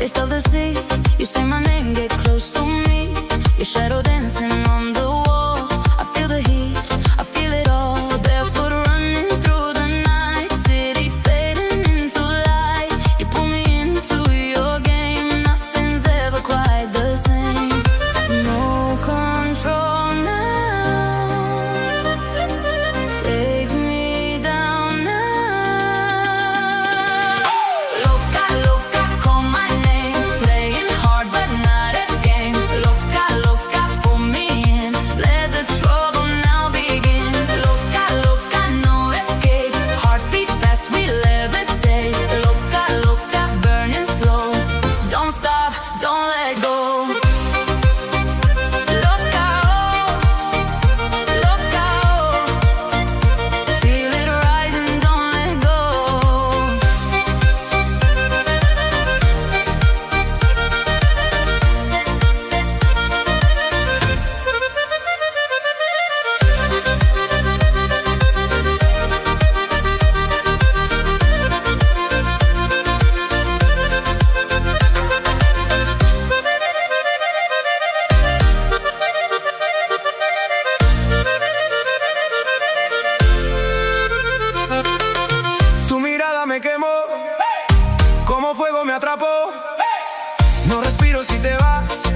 taste of the sea. You say my name, get close to me. Your shadow dancing on the wall. I feel the heat, I feel it all. Barefoot running through the night. City fading into light. You pull me into your game. Nothing's ever quite the same. No control now. Take me down now. Loca, loca, call my name. Playing hard but not a game. Loca, loca, pull me in. Let the trouble now begin. Loca, loca, no escape. Heartbeat fast, we levitate. Loca, loca, burning slow. Don't stop, don't let go. Loca, oh, loca, oh. Feel it rising, don't let go. Tu mirada me quemó, como fuego me atrapó. No respiro si te vas.